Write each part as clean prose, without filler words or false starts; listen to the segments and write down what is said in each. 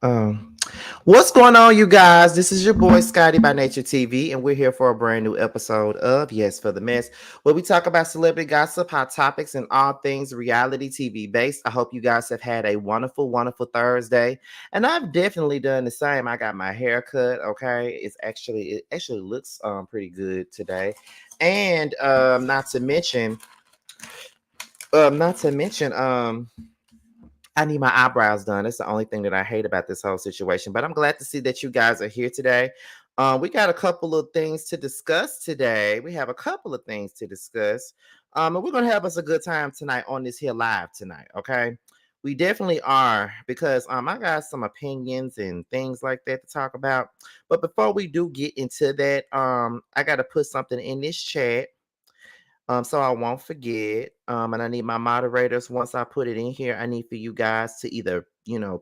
Um, what's going on, you guys? This is your boy Scotty by Nature TV, and we're here for a brand new episode of Yes for the Mess, where we talk about celebrity gossip, hot topics, and all things reality TV based. I hope you guys have had a wonderful, wonderful Thursday, and I've definitely done the same. I got my hair cut. Okay, it actually looks pretty good today, and not to mention I need my eyebrows done. That's the only thing that I hate about this whole situation. But I'm glad to see that you guys are here today. We got a couple of things to discuss today. We have a couple of things to discuss. And we're gonna have us a good time tonight on this here live tonight. Okay. We definitely are because I got some opinions and things like that to talk about. But before we do get into that, I gotta put something in this chat so I won't forget. And I need my moderators. Once I put it in here, I need for you guys to either,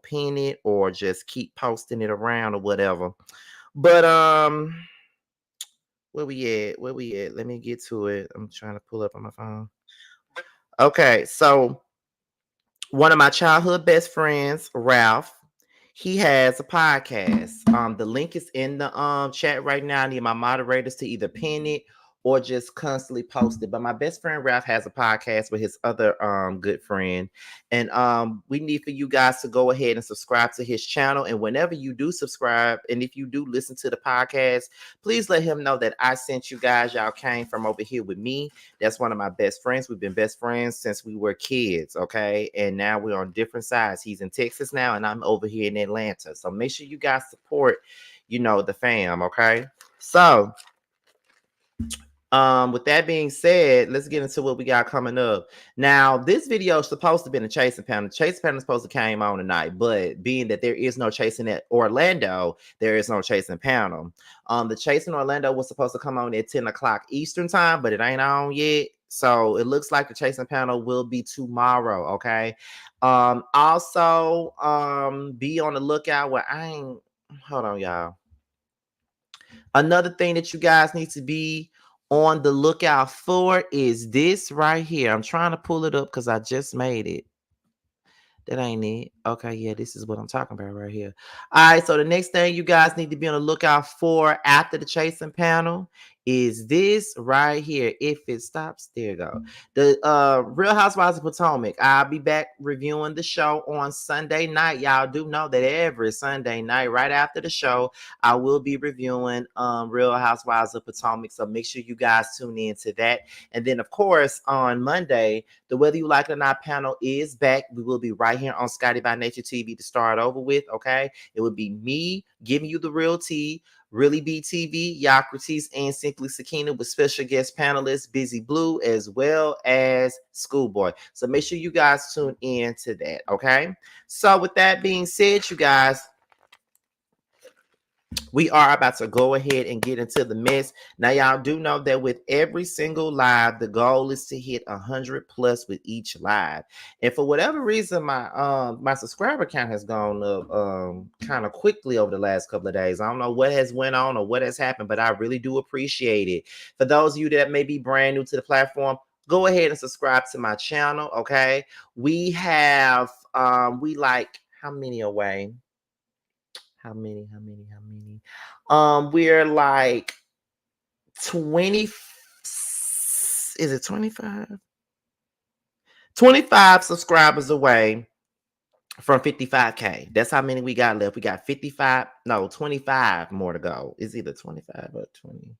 pin it or just keep posting it around or whatever. But where we at? Where we at? Let me get to it. I'm trying to pull up on my phone. Okay, so one of my childhood best friends, Ralph, he has a podcast. The link is in the chat right now. I need my moderators to either pin it or just constantly post it. But my best friend Ralph has a podcast with his other good friend. And we need for you guys to go ahead and subscribe to his channel. And whenever you do subscribe, and if you do listen to the podcast, please let him know that I sent you guys. Y'all came from over here with me. That's one of my best friends. We've been best friends since we were kids, okay? And now we're on different sides. He's in Texas now, and I'm over here in Atlanta. So make sure you guys support, the fam, okay? So, with that being said, let's get into what we got coming up. Now, this video is supposed to be in the chasing panel. The chasing panel is supposed to came on tonight, but being that there is no chasing at Orlando, there is no chasing panel. The chasing Orlando was supposed to come on at 10 o'clock Eastern time, but it ain't on yet. So it looks like the chasing panel will be tomorrow. Okay. Also, be on the lookout where hold on, y'all. Another thing that you guys need to be on the lookout for is this right here. I'm trying to pull it up because I just made it. That ain't it. Okay, yeah, this is what I'm talking about right here. All right, so the next thing you guys need to be on the lookout for after the chasing panel is this right here. If it stops, there you go. The Real Housewives of Potomac. I'll be back reviewing the show on Sunday night. Y'all do know that every Sunday night, right after the show, I will be reviewing Real Housewives of Potomac. So make sure you guys tune in to that. And then, of course, on Monday, the Whether You Like It or Not panel is back. We will be right here on Scotty by Nature TV to start over with, okay? It would be me giving you the real tea, Really BTV, Yocrates, and Simply Sakina with special guest panelists Busy Blue as well as Schoolboy. So make sure you guys tune in to that, okay? So with that being said, you guys, we are about to go ahead and get into the mess. Now, y'all do know that with every single live, the goal is to hit 100 plus with each live. And for whatever reason, my subscriber count has gone up kind of quickly over the last couple of days. I don't know what has went on or what has happened, but I really do appreciate it. For those of you that may be brand new to the platform, go ahead and subscribe to my channel. Okay, we have we like how many away? How many? How many? How many? We're like 20. Is it 25? 25 subscribers away from 55K. That's how many we got left. We got 55, no, 25 more to go. It's either 25 or 20.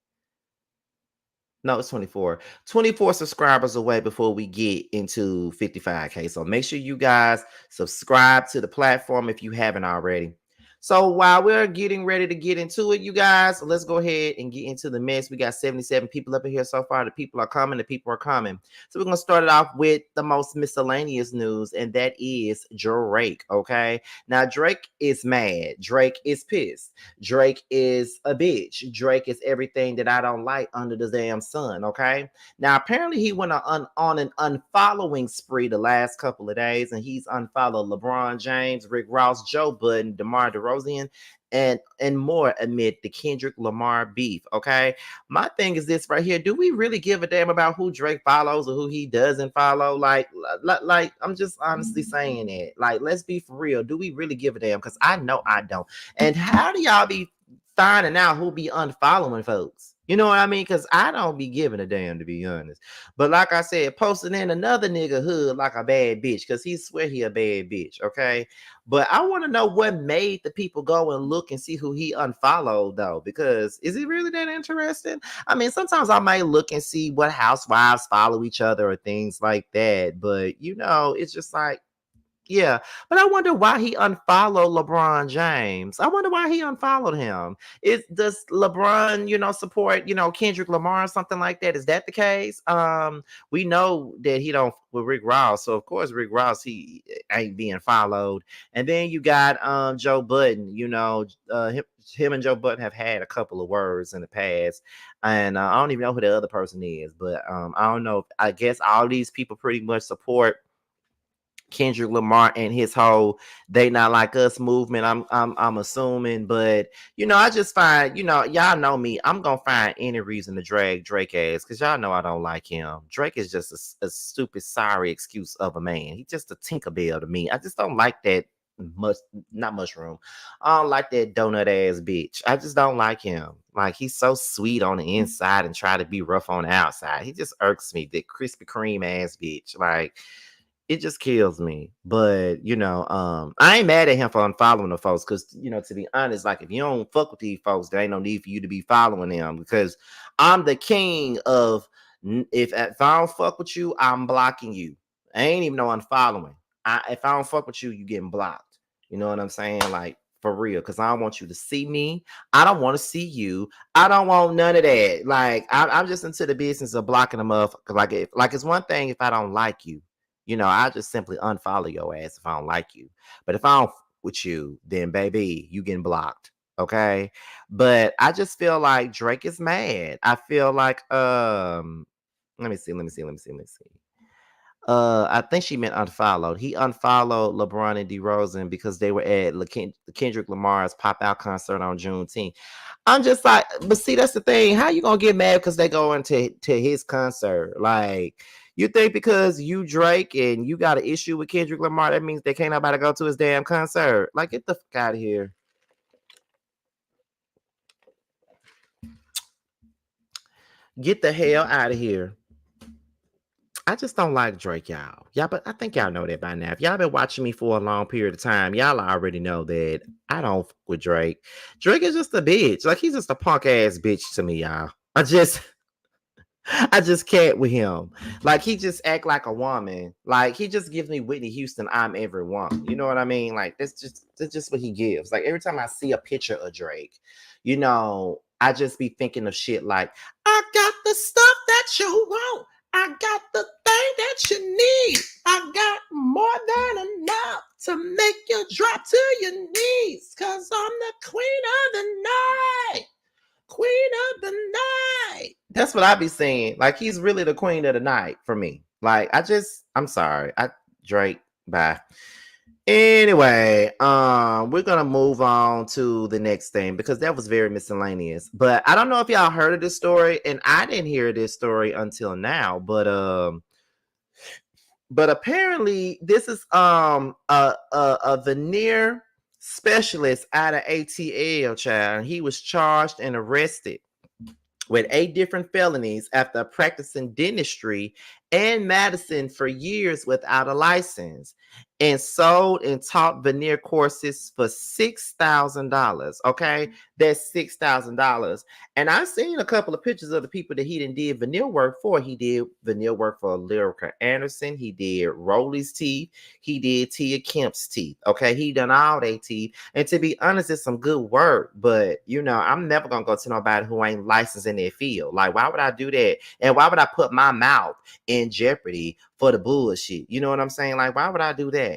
No, it's 24. 24 subscribers away before we get into 55K. So make sure you guys subscribe to the platform if you haven't already. So while we're getting ready to get into it, you guys, let's go ahead and get into the mess. We got 77 people up in here so far. The people are coming. The people are coming. So we're going to start it off with the most miscellaneous news, and that is Drake, okay? Now, Drake is mad. Drake is pissed. Drake is a bitch. Drake is everything that I don't like under the damn sun, okay? Now, apparently he went on an unfollowing spree the last couple of days, and he's unfollowed LeBron James, Rick Ross, Joe Budden, DeMar DeRozan, DeRozan, and more amid the Kendrick Lamar beef. Okay, my thing is this right here: do we really give a damn about who Drake follows or who he doesn't follow? Like I'm just honestly saying it. Like, let's be for real. Do we really give a damn? Because I know I don't. And how do y'all be finding out who be unfollowing folks? You know what I mean? Because I don't be giving a damn, to be honest. But like I said, posting in another nigga hood like a bad bitch, because he swear he a bad bitch, okay? But I want to know what made the people go and look and see who he unfollowed, though, because is it really that interesting? I mean, sometimes I might look and see what housewives follow each other or things like that, but you know, it's just like, yeah, but I wonder why he unfollowed LeBron James. I wonder why he unfollowed him. Does LeBron, support, Kendrick Lamar or something like that? Is that the case? We know that he don't with Rick Ross, so of course Rick Ross he ain't being followed. And then you got Joe Budden. Him and Joe Budden have had a couple of words in the past, and I don't even know who the other person is, but I don't know. I guess all these people pretty much support Kendrick Lamar and his whole "they not like us" movement. I'm assuming, but I just find, y'all know me. I'm gonna find any reason to drag Drake ass because y'all know I don't like him. Drake is just a stupid, sorry excuse of a man. He's just a Tinkerbell to me. I just don't like that not mushroom. I don't like that donut ass bitch. I just don't like him. Like, he's so sweet on the inside and try to be rough on the outside. He just irks me. That Krispy Kreme ass bitch. Like, it just kills me. But I ain't mad at him for unfollowing the folks, because to be honest, like, if you don't fuck with these folks, there ain't no need for you to be following them, because I'm the king of if I don't fuck with you, I'm blocking you. I ain't even no unfollowing. If I don't fuck with you, you getting blocked. You know what I'm saying? Like, for real, because I don't want you to see me. I don't want to see you. I don't want none of that. Like, I'm just into the business of blocking them up. Like, it's one thing if I don't like you. I just simply unfollow your ass if I don't like you. But if I don't with you, then baby, you getting blocked. Okay. But I just feel like Drake is mad. I feel like let me see. I think she meant unfollowed. He unfollowed LeBron and DeRozan because they were at Kendrick Lamar's Pop Out concert on Juneteenth. I'm just like, but see, that's the thing. How you gonna get mad because they go into his concert? Like, you think because you Drake and you got an issue with Kendrick Lamar, that means they can't nobody go to his damn concert? Like, get the fuck out of here. Get the hell out of here. I just don't like Drake, y'all. But I think y'all know that by now. If y'all been watching me for a long period of time, y'all already know that I don't fuck with Drake. Drake is just a bitch. Like, he's just a punk ass bitch to me, y'all. I just can't with him. Like, he just act like a woman. Like, he just gives me Whitney Houston, I'm every woman. You know what I mean? Like, that's just what he gives. Like, every time I see a picture of Drake, I just be thinking of shit like, I got the stuff that you want. I got the thing that you need. I got more than enough to make you drop to your knees. Cause I'm the queen of the night. Queen of the night. That's what I be saying. Like, he's really the queen of the night for me. Like, I'm sorry. Drake, bye. Anyway, we're gonna move on to the next thing because that was very miscellaneous. But I don't know if y'all heard of this story, and I didn't hear this story until now. But apparently this is a veneer specialist out of ATL, child. He was charged and arrested with 8 different felonies after practicing dentistry in Madison for years without a license, and sold and taught veneer courses for $6,000. Okay, that's $6,000. And I've seen a couple of pictures of the people that he did veneer work for. He did veneer work for Lyrica Anderson. He did Rolly's teeth. He did Tia Kemp's teeth. Okay, he done all their teeth. And to be honest, it's some good work. But I'm never gonna go to nobody who ain't licensed in their field. Like, why would I do that? And why would I put my mouth in jeopardy for the bullshit? You know what I'm saying? Like, why would I do that?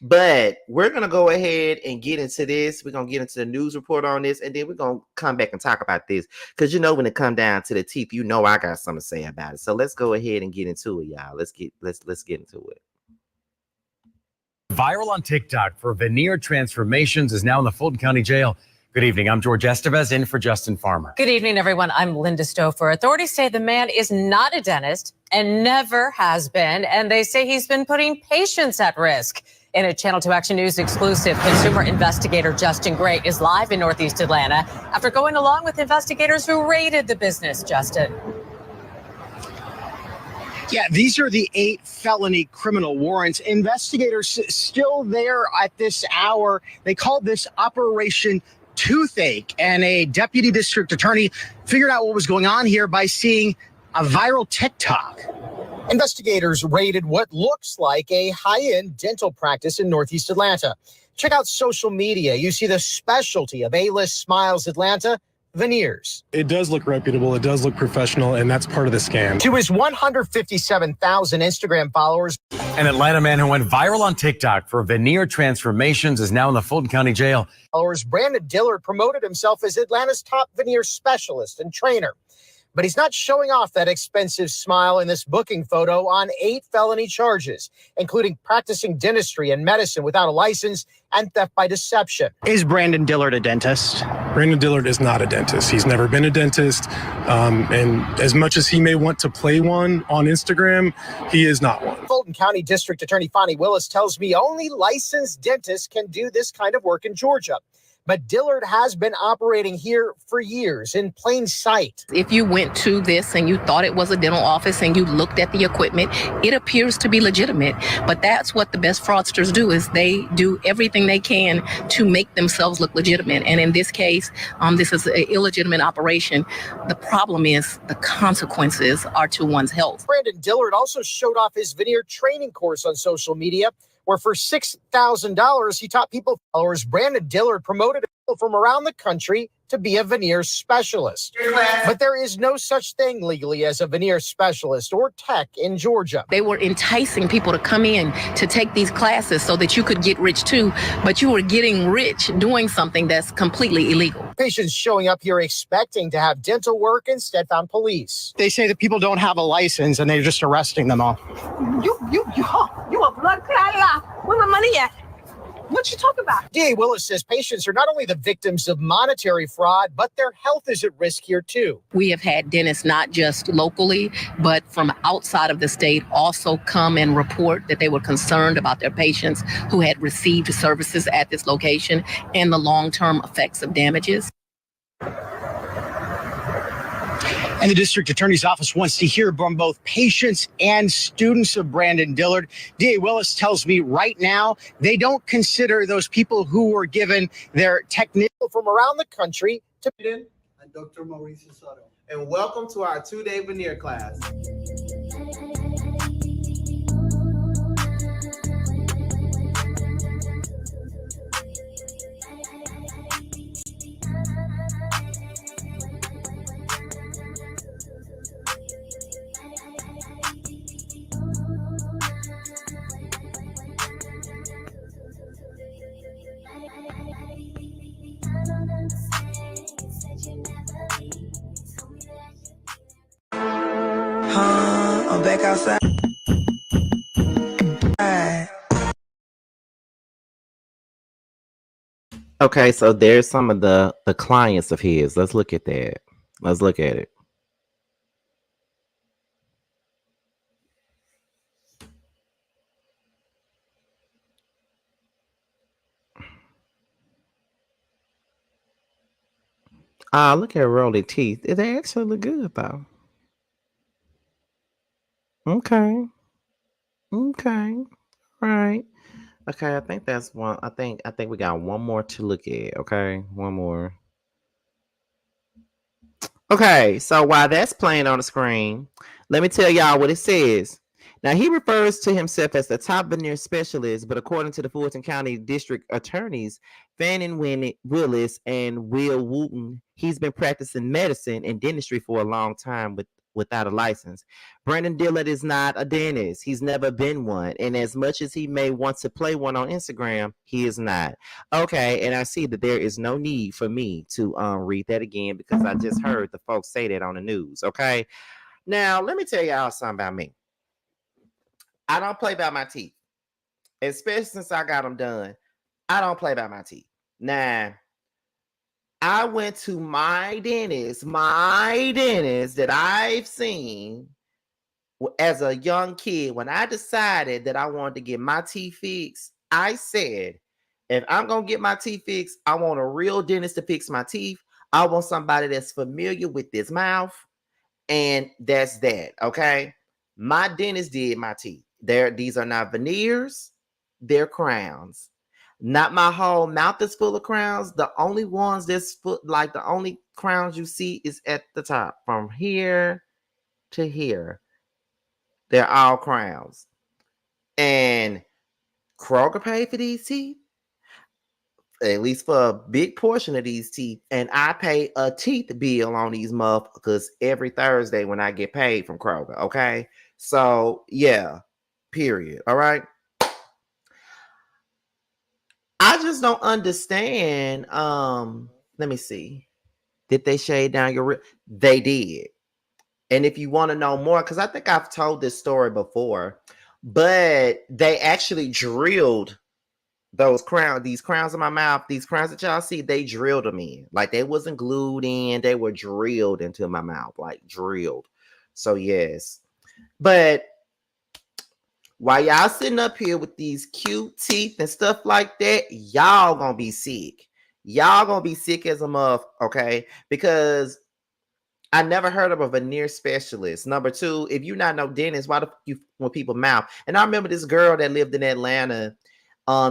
But we're gonna go ahead and get into this. We're gonna get into the news report on this, and then we're gonna come back and talk about this, because when it come down to the teeth, I got something to say about it. So let's go ahead and get into it, y'all. Let's get into it. Viral on TikTok for veneer transformations is now in the Fulton County Jail. Good evening. I'm George Estevez in for Justin Farmer. Good evening, everyone. I'm Linda Stouffer. Authorities say the man is not a dentist and never has been, and they say he's been putting patients at risk. In a Channel 2 Action News exclusive, consumer investigator Justin Gray is live in Northeast Atlanta after going along with investigators who raided the business. Justin. Yeah, these are the 8 felony criminal warrants. Investigators still there at this hour. They called this Operation Toothache, and a deputy district attorney figured out what was going on here by seeing a viral TikTok. Investigators raided what looks like a high-end dental practice in Northeast Atlanta. Check out social media. You see the specialty of A-List Smiles Atlanta, veneers. It does look reputable. It does look professional, and that's part of the scam. To his 157,000 Instagram followers. An Atlanta man who went viral on TikTok for veneer transformations is now in the Fulton County Jail. Brandon Dillard promoted himself as Atlanta's top veneer specialist and trainer. But he's not showing off that expensive smile in this booking photo on 8 felony charges, including practicing dentistry and medicine without a license and theft by deception. Is Brandon Dillard a dentist? Brandon Dillard is not a dentist. He's never been a dentist. And as much as he may want to play one on Instagram, he is not one. Fulton County District Attorney Fonnie Willis tells me only licensed dentists can do this kind of work in Georgia. But Dillard has been operating here for years in plain sight. If you went to this and you thought it was a dental office and you looked at the equipment, it appears to be legitimate. But that's what the best fraudsters do, is they do everything they can to make themselves look legitimate. And in this case, this is an illegitimate operation. The problem is the consequences are to one's health. Brandon Dillard also showed off his veneer training course on social media, where for $6,000, he taught people followers. Brandon Dillard promoted people from around the country to be a veneer specialist. But there is no such thing legally as a veneer specialist or tech in Georgia. They were enticing people to come in to take these classes so that you could get rich too, but you were getting rich doing something that's completely illegal. Patients showing up here expecting to have dental work instead found police. They say that people don't have a license and they're just arresting them all. You a blood clot. Where my money at? What you talking about? DA Willis says patients are not only the victims of monetary fraud, but their health is at risk here too. We have had dentists not just locally, but from outside of the state also come and report that they were concerned about their patients who had received services at this location and the long-term effects of damages. And the district attorney's office wants to hear from both patients and students of Brandon Dillard. DA Willis tells me right now they don't consider those people who were given their technical from around the country to. And Dr. Mauricio Soto. And welcome to our 2-day veneer class. I'm back outside. Okay, so there's some of the clients of his. Let's look at that. Let's look at it. Look at rolling teeth. They actually look good though. Okay. Okay. All right. Okay, I think that's one. I think we got one more to look at. Okay, one more. Okay, so while that's playing on the screen, let me tell y'all what it says. Now, he refers to himself as the top veneer specialist, but according to the Fulton County District Attorneys, Fannin Willis and Will Wooten, he's been practicing medicine and dentistry for a long time without a license. Brandon Dillard is not a dentist. He's never been one. And as much as he may want to play one on Instagram, he is not. Okay, and I see that there is no need for me to read that again because I just heard the folks say that on the news, okay? Now, let me tell y'all something about me. I don't play by my teeth. especially since I got them done. I don't play by my teeth. Now, I went to my dentist that I've seen as a young kid. When I decided that I wanted to get my teeth fixed, I said, if I'm going to get my teeth fixed, I want a real dentist to fix my teeth. I want somebody that's familiar with this mouth. And that's that, okay? My dentist did my teeth. These are not veneers, they're crowns. Not my whole mouth is full of crowns. The only ones that's like the only crowns you see is at the top, from here to here. They're all crowns. And Kroger paid for these teeth, at least for a big portion of these teeth. And I pay a teeth bill on these motherfuckers every Thursday when I get paid from Kroger, okay? So, yeah, period, all right? I just don't understand. Let me see. Did they shade down your They did. And if you want to know more, because I think I've told this story before, but they actually drilled these crowns in my mouth, these crowns that y'all see, they drilled them in. Like, they wasn't glued in, they were drilled into my mouth, like drilled. So yes. But while y'all sitting up here with these cute teeth and stuff like that, y'all gonna be sick. Y'all gonna be sick as a muff, okay? Because I never heard of a veneer specialist. Number two, if you're not no dentist, why the fuck you with people's mouth? And I remember this girl that lived in Atlanta.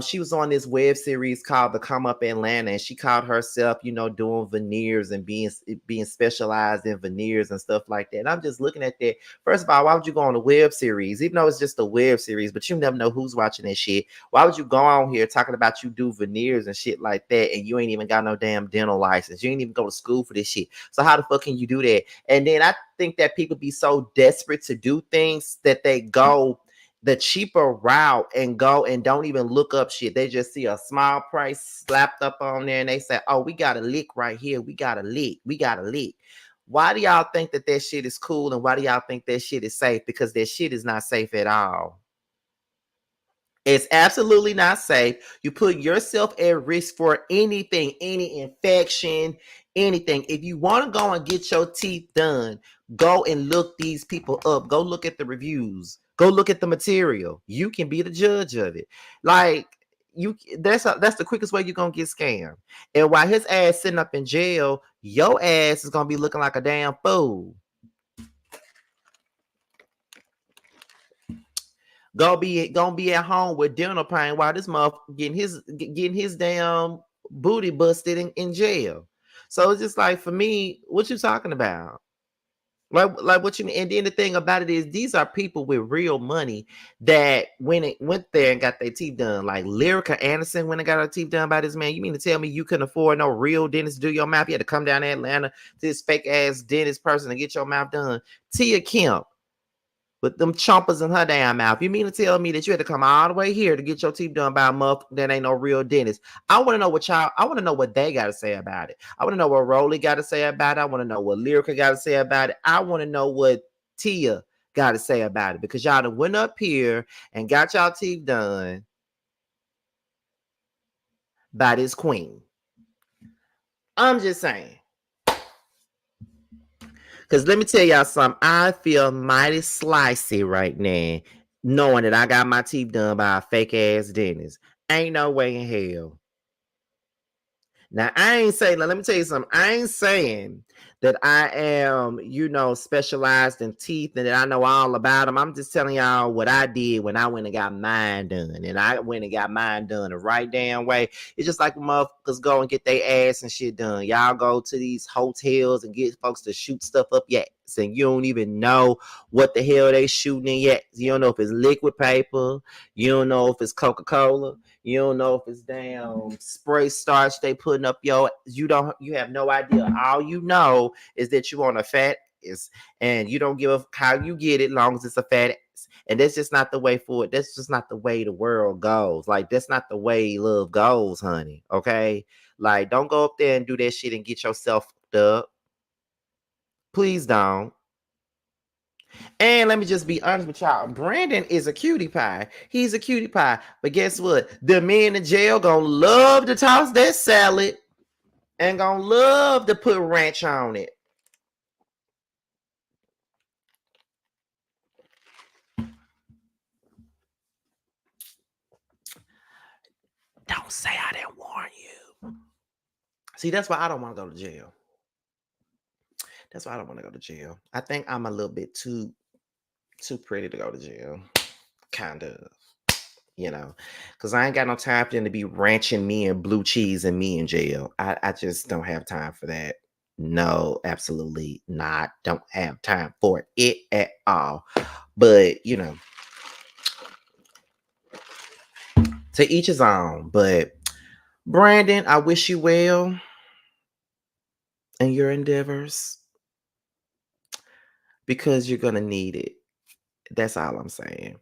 She was on this web series called The Come Up Atlanta, and she called herself, doing veneers and being specialized in veneers and stuff like that. And I'm just looking at that. First of all, why would you go on a web series, even though it's just a web series, but you never know who's watching that shit? Why would you go on here talking about you do veneers and shit like that, and you ain't even got no damn dental license? You ain't even go to school for this shit. So how the fuck can you do that? And then I think that people be so desperate to do things that they go the cheaper route and go and don't even look up shit. They just see a small price slapped up on there and they say, oh, we got a lick right here. We got a lick. Why do y'all think that shit is cool? And why do y'all think that shit is safe? Because that shit is not safe at all. It's absolutely not safe. You put yourself at risk for anything, any infection, anything. If you want to go and get your teeth done, go and look these people up. Go look at the reviews. Go look at the material. You can be the judge of it. Like, that's the quickest way you're gonna get scammed. And while his ass sitting up in jail, your ass is gonna be looking like a damn fool. Gonna be at home with dental pain while this motherfucker getting his damn booty busted in jail. So it's just like, for me, what you talking about? Like what you mean? And then the thing about it is, these are people with real money that went there and got their teeth done. Like Lyrica Anderson went and got her teeth done by this man. You mean to tell me you couldn't afford no real dentist to do your mouth? You had to come down to Atlanta to this fake ass dentist person to get your mouth done. Tia Kemp with them chompers in her damn mouth. You mean to tell me that you had to come all the way here to get your teeth done by a motherfucker that ain't no real dentist? I want to know what they got to say about it. I want to know what Rolly got to say about it. I want to know what Lyrica got to say about it. I want to know what Tia got to say about it, because y'all done went up here and got y'all teeth done by this queen. I'm just saying. Because let me tell y'all something. I feel mighty slicey right now, knowing that I got my teeth done by a fake ass dentist. Ain't no way in hell. Now, let me tell you something. I ain't saying that I am, specialized in teeth and that I know all about them. I'm just telling y'all what I did when I went and got mine done. And I went and got mine done the right damn way. It's just like motherfuckers go and get their ass and shit done. Y'all go to these hotels and get folks to shoot stuff up yet. And you don't even know what the hell they shooting in yet. You don't know if it's liquid paper. You don't know if it's Coca-Cola. You don't know if it's damn spray starch they putting up you have no idea. All you know is that you want a fat ass, and you don't give a how you get it, long as it's a fat ass. And that's just not the way for it. That's just not the way the world goes. Like, that's not the way love goes, honey. Okay? Like, don't go up there and do that shit and get yourself fucked up. Please don't. And let me just be honest with y'all. Brandon is a cutie pie. He's a cutie pie. But guess what? The men in jail gonna love to toss that salad and gonna love to put ranch on it. Don't say I didn't warn you. See, that's why I don't want to go to jail. That's why I don't want to go to jail. I think I'm a little bit too pretty to go to jail. Kind of. You know, because I ain't got no time for them to be ranching me and blue cheese and me in jail. I just don't have time for that. No, absolutely not. Don't have time for it at all. But, you know, to each his own. But Brandon, I wish you well in your endeavors because you're going to need it. That's all I'm saying.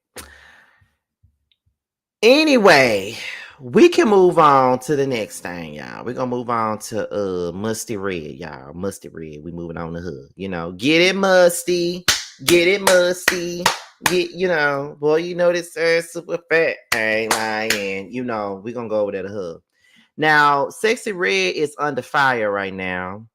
Anyway, we can move on to the next thing, y'all. We're gonna move on to Musty Red, y'all. Musty Red. We moving on to her. You know, get it musty, get it musty. You know, boy, you know this super fat ain't lying. You know, we're gonna go over there to her. Now, Sexyy Red is under fire right now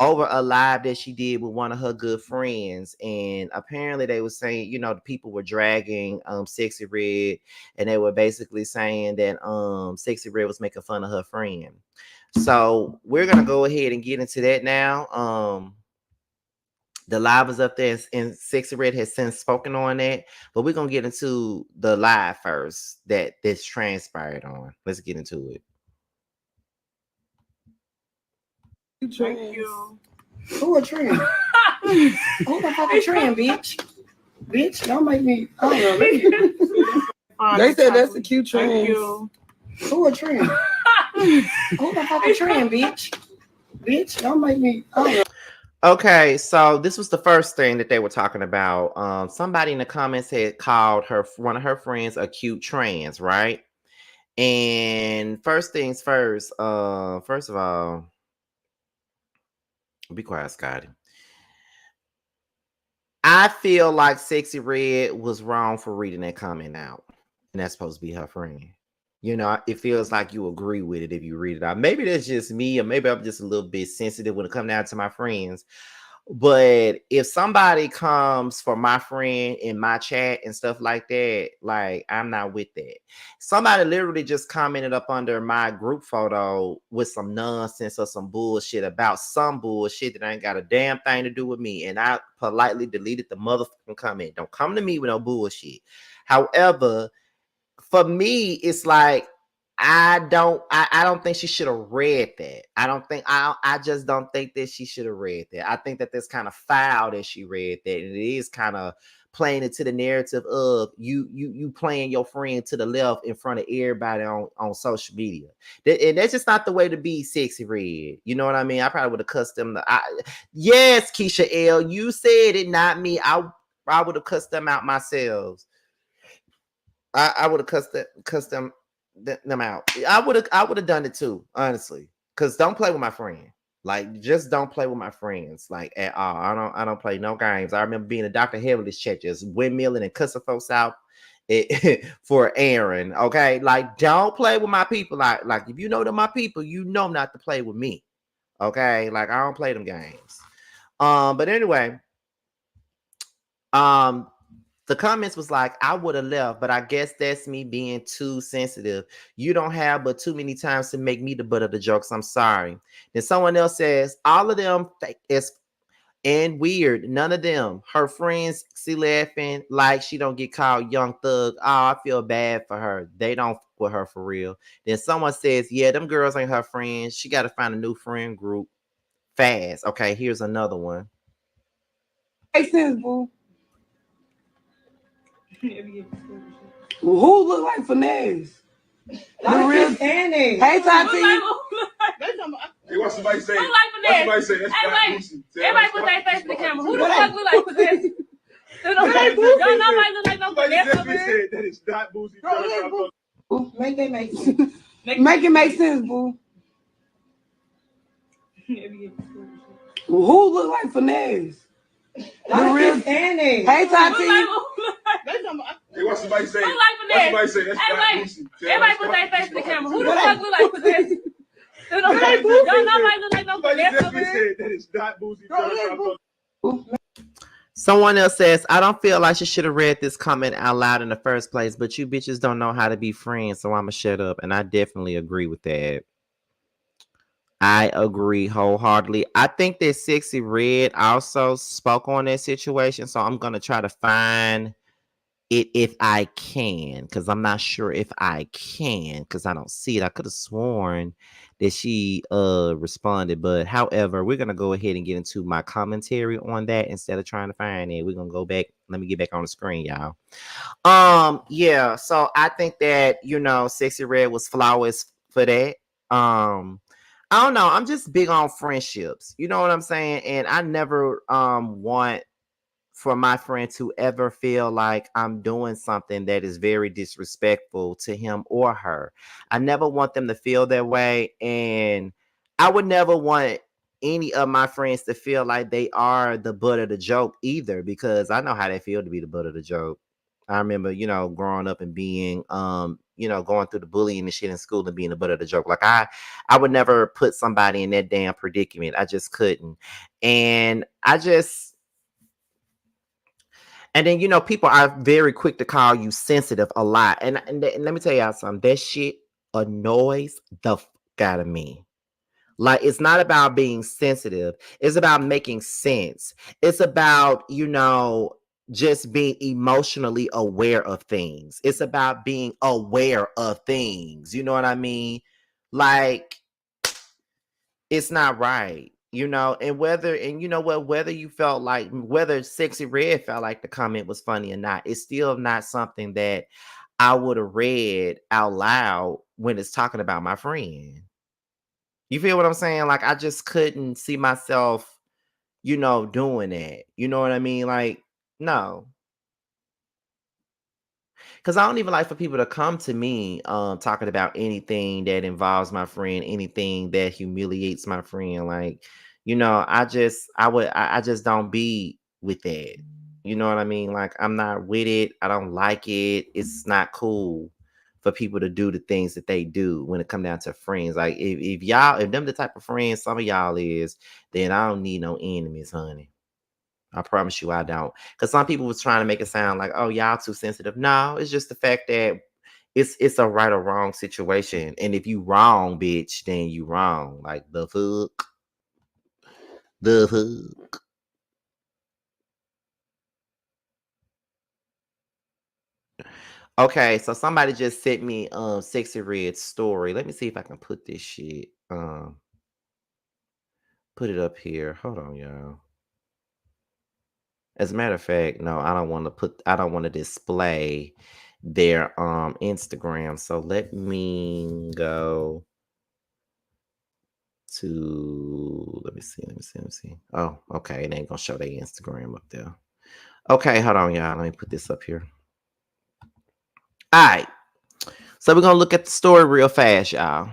over a live that she did with one of her good friends. And apparently they were saying, you know, the people were dragging Sexyy Red, and they were basically saying that Sexyy Red was making fun of her friend. So we're gonna go ahead and get into that now. The live is up there, and Sexyy Red has since spoken on that, but we're gonna get into the live first that this transpired on. Let's get into it. Thank you. Who a trend? Who the fuck a trend, bitch? Bitch, don't make me. I don't know. They said that's a cute trend. Thank you. Who a trend? Who the fuck a trend, bitch? Bitch, don't make me. I don't know. Okay, so this was the first thing that they were talking about. Somebody in the comments had called one of her friends a cute trans, right? And first things first, first of all, be quiet, Scotty. I feel like Sexyy Red was wrong for reading that comment out. And that's supposed to be her friend. You know, it feels like you agree with it if you read it out. Maybe that's just me, or maybe I'm just a little bit sensitive when it comes down to my friends. But if somebody comes for my friend in my chat and stuff like that, like, I'm not with that. Somebody literally just commented up under my group photo with some nonsense or some bullshit about some bullshit that ain't got a damn thing to do with me. And I politely deleted the motherfucking comment. Don't come to me with no bullshit. However, for me, it's like, I don't think she should have read that. I just don't think that she should have read that. I think that that's kind of foul that she read that. And it is kind of playing into the narrative of you playing your friend to the left in front of everybody on social media. And that's just not the way to be, Sexyy Red. You know what I mean? I probably would have cussed them. Yes, Keisha L, you said it, not me. I would have cussed them out myself. I would have cussed them out. I would have done it too, honestly. Because don't play with my friend. Like, just don't play with my friends, like, at all. I don't play no games. I remember being a Dr. Heavenly's chat, just windmilling and cussing folks out for Aaron. Okay, like, don't play with my people. Like if you know they're my people, you know not to play with me. Okay, like, I don't play them games. But anyway, the comments was like, I would have left, but I guess that's me being too sensitive. You don't have but too many times to make me the butt of the jokes. I'm sorry. Then someone else says, all of them fake is and weird. None of them. Her friends see laughing like she don't get called young thug. Oh, I feel bad for her. They don't f with her for real. Then someone says, yeah, them girls ain't her friends. She got to find a new friend group fast. Okay, here's another one. Makes sense, boo. Who look like Finesse? The real Annie. Hey, Tati. Hey, what somebody say? Who like Finesse? What somebody say? That's Hey, Boosie. everybody put their face in the camera. Who the fuck look like Finesse? Don't nobody look like no Finesse over here. That is not Boosie. Make that make sense. Make it make sense, boo. Who look like Finesse? The real Hey, Tati. Hey, what somebody say? Who like Finesse? What somebody say? That's Hey, not wait. Boosie. Everybody put their face in the camera. Who the fuck look like Finesse? Y'all nobody look like no Finesse over here. That is not Boosie. Someone else says, I don't feel like she should have read this comment out loud in the first place, but you bitches don't know how to be friends, so I'ma shut up. And I definitely agree with that. I agree wholeheartedly. I think that Sexyy Red also spoke on that situation, so I'm gonna try to find it if I can, because I'm not sure if I can, because I don't see it. I could have sworn that she responded, but however, we're gonna go ahead and get into my commentary on that instead of trying to find it. We're gonna go back. Let me get back on the screen, y'all. Yeah, so I think that Sexyy Red was flawless for that. I don't know. I'm just big on friendships. You know what I'm saying? And I never want for my friend to ever feel like I'm doing something that is very disrespectful to him or her. I never want them to feel that way. And I would never want any of my friends to feel like they are the butt of the joke either, because I know how they feel to be the butt of the joke. I remember, growing up and being, going through the bullying and shit in school and being the butt of the joke. Like I would never put somebody in that damn predicament. I just couldn't. And then, people are very quick to call you sensitive a lot. And let me tell y'all something. That shit annoys the fuck out of me. Like, it's not about being sensitive. It's about making sense. It's about, just being emotionally aware of things. It's about being aware of things. You know what I mean? Like, it's not right. And whether you felt like, whether Sexyy Red felt like the comment was funny or not, it's still not something that I would have read out loud when it's talking about my friend. You feel what I'm saying? Like, I just couldn't see myself, doing that. You know what I mean? Like, no. Because I don't even like for people to come to me talking about anything that involves my friend, anything that humiliates my friend. Like, I just don't be with that. You know what I mean? Like, I'm not with it. I don't like it. It's not cool for people to do the things that they do when it come down to friends. Like, if them the type of friends some of y'all is, then I don't need no enemies, honey. I promise you I don't. Because some people was trying to make it sound like, oh, y'all too sensitive. No, it's just the fact that it's a right or wrong situation. And if you wrong, bitch, then you wrong. Like, the fuck. The fuck. Okay, so somebody just sent me Sexyy Red's story. Let me see if I can put this shit. Put it up here. Hold on, y'all. As a matter of fact, no, I don't want to display their Instagram. So let me go to let me see. Oh, okay. It ain't gonna show their Instagram up there. Okay, hold on, y'all. Let me put this up here. All right. So we're gonna look at the story real fast, y'all.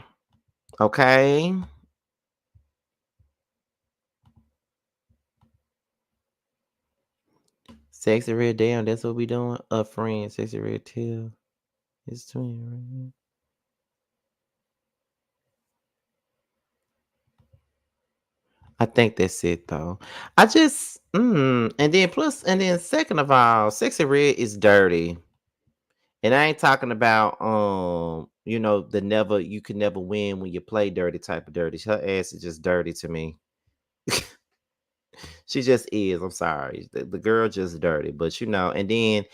Okay. Sexyy Red down. That's what we doing. Up friend. Sexyy Red tail. It's twin right. I think that's it though. I just and then second of all, Sexyy Red is dirty. And I ain't talking about you can never win when you play dirty type of dirty. Her ass is just dirty to me. She just is. I'm sorry. The girl just dirty. But and then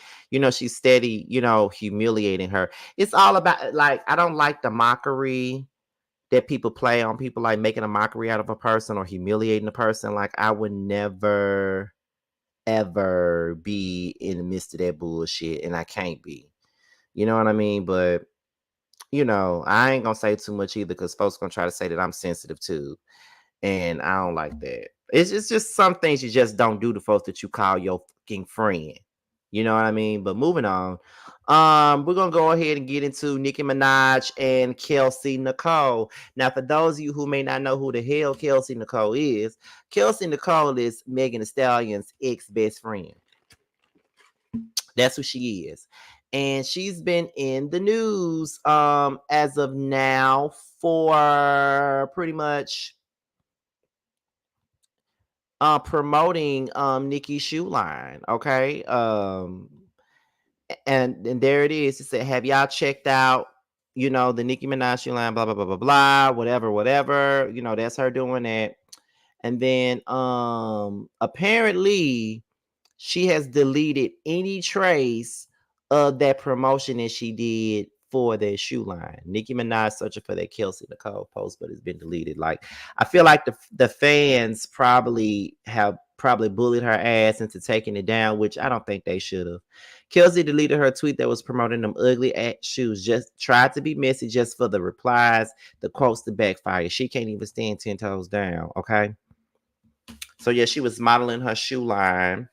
she's steady, humiliating her. It's all about, like, I don't like the mockery that people play on people, like making a mockery out of a person or humiliating a person. Like, I would never ever be in the midst of that bullshit, and I can't be. You know what I mean? But I ain't gonna say too much either, because folks gonna try to say that I'm sensitive too, and I don't like that. It's just some things you just don't do to folks that you call your fucking friend. You know what I mean? But moving on. We're gonna go ahead and get into Nicki Minaj and Kelsey Nicole. Now, for those of you who may not know who the hell Kelsey Nicole is Megan Thee Stallion's ex-best friend. That's who she is. And she's been in the news as of now for pretty much promoting Nicki's shoe line. Okay. And there it is. It said, have y'all checked out, the Nicki Minaj shoe line, blah, blah, blah, blah, blah, whatever. That's her doing that. And then apparently she has deleted any trace of that promotion that she did for their shoe line. Nicki Minaj searching for that Kelsey Nicole post, but it's been deleted. Like, I feel like the fans probably bullied her ass into taking it down, which I don't think they should have. Kelsey deleted her tweet that was promoting them ugly ass shoes. Just tried to be messy just for the replies, the quotes, the backfire. She can't even stand 10 toes down, okay? So yeah, she was modeling her shoe line.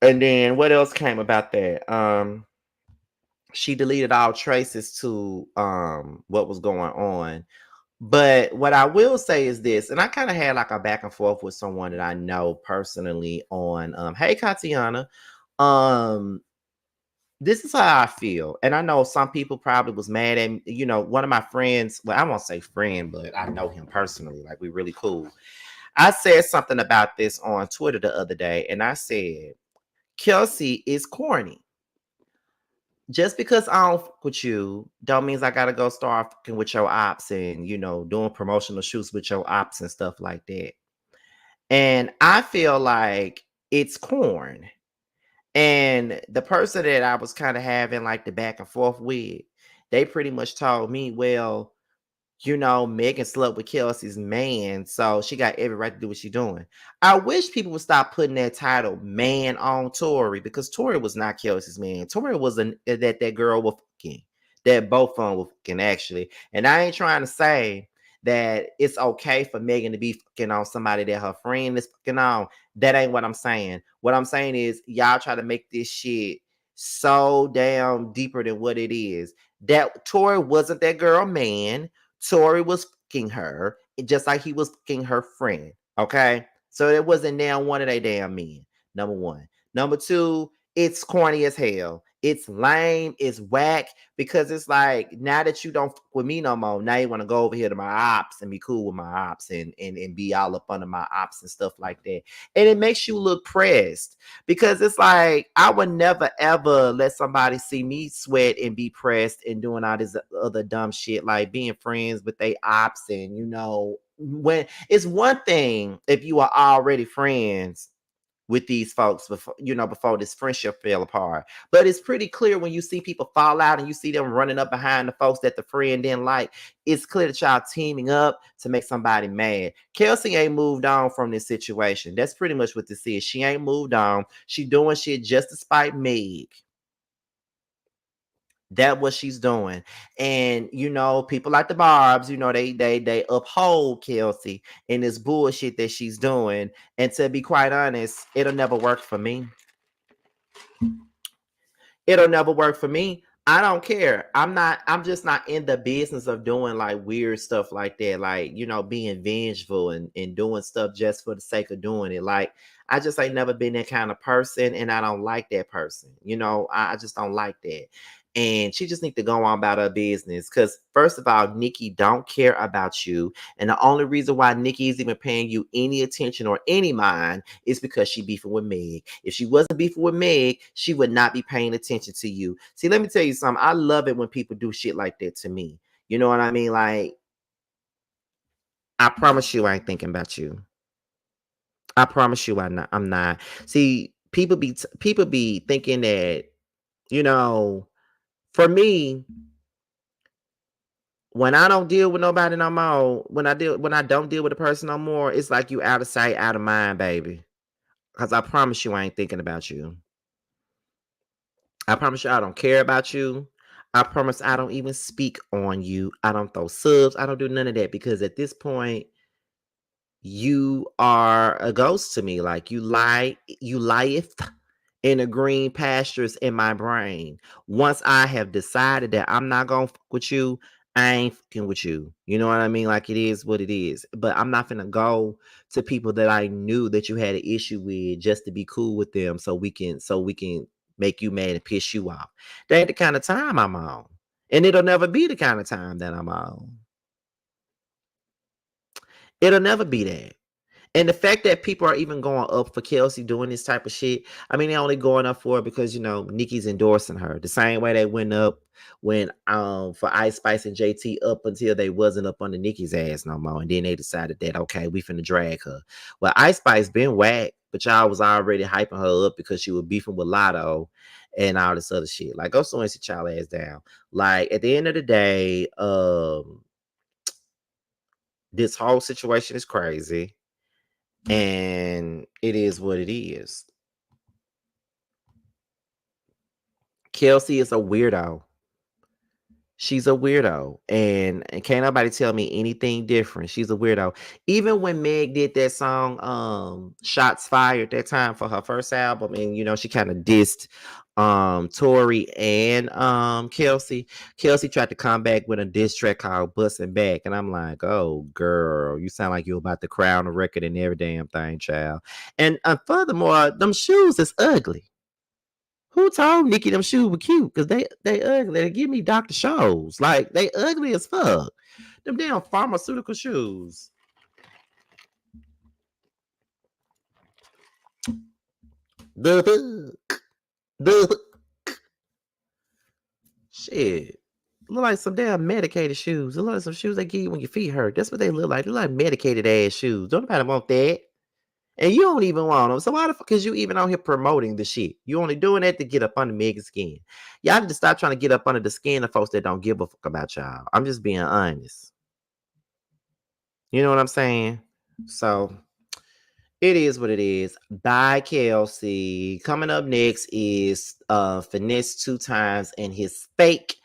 And then what else came about that? She deleted all traces to what was going on. But what I will say is this, and I kind of had like a back and forth with someone that I know personally on hey Katiana. This is how I feel. And I know some people probably was mad at me. One of my friends, well, I won't say friend, but I know him personally, like we really cool. I said something about this on Twitter the other day, and I said, Kelsey is corny. Just because I don't fuck with you, don't mean I gotta go start fucking with your ops and, doing promotional shoots with your ops and stuff like that. And I feel like it's corn. And the person that I was kind of having like the back and forth with, they pretty much told me, well, Megan slept with Kelsey's man, so she got every right to do what she's doing. I wish people would stop putting that title man on Tori, because Tori was not Kelsey's man. Tori was that girl was fucking, that both of them were fucking actually. And I ain't trying to say that it's okay for Megan to be fucking on somebody that her friend is fucking on. That ain't what I'm saying. What I'm saying is y'all try to make this shit so damn deeper than what it is. That Tori wasn't that girl man. Tori was fucking her, just like he was fucking her friend. Okay? So it wasn't down one of they damn men. Number one. Number two, it's corny as hell. It's lame, it's whack, because it's like, now that you don't fuck with me no more, now you want to go over here to my ops and be cool with my ops and be all up under my ops and stuff like that. And it makes you look pressed, because it's like, I would never ever let somebody see me sweat and be pressed and doing all this other dumb shit, like being friends with they ops. And when it's one thing if you are already friends with these folks before this friendship fell apart. But it's pretty clear when you see people fall out and you see them running up behind the folks that the friend didn't like, it's clear that y'all teaming up to make somebody mad. Kelsey ain't moved on from this situation. That's pretty much what this is. She ain't moved on. She doing shit just to spite Meg. That's what she's doing. And people like the Barbs, they uphold Kelsey in this bullshit that she's doing. And to be quite honest, it'll never work for me. It'll never work for me. I don't care. I'm just not in the business of doing like weird stuff like that. Like, being vengeful and doing stuff just for the sake of doing it. Like, I just ain't never been that kind of person, and I don't like that person. I just don't like that. And she just need to go on about her business, because first of all, Nicki don't care about you. And the only reason why Nicki is even paying you any attention or any mind is because she beefing with Meg. If she wasn't beefing with Meg, she would not be paying attention to you. See, let me tell you something. I love it when people do shit like that to me. You know what I mean? Like, I promise you I ain't thinking about you. I promise you I'm not. See, people be thinking that, for me, when I don't deal with nobody no more, when I don't deal with a person no more, it's like you out of sight, out of mind, baby. Because I promise you I ain't thinking about you. I promise you I don't care about you. I promise I don't even speak on you. I don't throw subs. I don't do none of that, because at this point, you are a ghost to me. Like, you lieth in the green pastures in my brain. Once I have decided that I'm not gonna fuck with you, I ain't fucking with you. You know what I mean? Like, it is what it is. But I'm not gonna go to people that I knew that you had an issue with just to be cool with them so we can make you mad and piss you off. That ain't the kind of time I'm on. And it'll never be the kind of time that I'm on. It'll never be that. And the fact that people are even going up for Kelsey doing this type of shit, I mean, they're only going up for it because, you know, Nicki's endorsing her. The same way they went up when for Ice Spice and JT up until they wasn't up under Nicki's ass no more. And then they decided that, okay, we finna drag her. Well, Ice Spice been whack, but y'all was already hyping her up because she was beefing with Lotto and all this other shit. Like, go somewhere and sit y'all ass down. Like, at the end of the day, this whole situation is crazy. And it is what it is. Kelsey is a weirdo. She's a weirdo. And can't nobody tell me anything different. She's a weirdo. Even when Meg did that song, Shots Fired, that time for her first album, and you know, she kind of dissed Tori and Kelsey. Kelsey tried to come back with a diss track called Bustin' Back, and I'm like, oh girl, you sound like you're about to crown a record and every damn thing, child. And furthermore, them shoes is ugly. Who told Nicki them shoes were cute? Because they ugly. They give me Dr. Shows. Like, they ugly as fuck. Them damn pharmaceutical shoes. The shit. Look like some damn medicated shoes. It look like some shoes they give you when your feet hurt. That's what they look like. They look like medicated ass shoes. Don't nobody want that. And you don't even want them. So why the fuck is you even out here promoting the shit? You only doing that to get up under Megan's skin. Y'all need to stop trying to get up under the skin of folks that don't give a fuck about y'all. I'm just being honest. You know what I'm saying? So it is what it is. Bye, Kelsey. Coming up next is Finesse2Tymes and his fake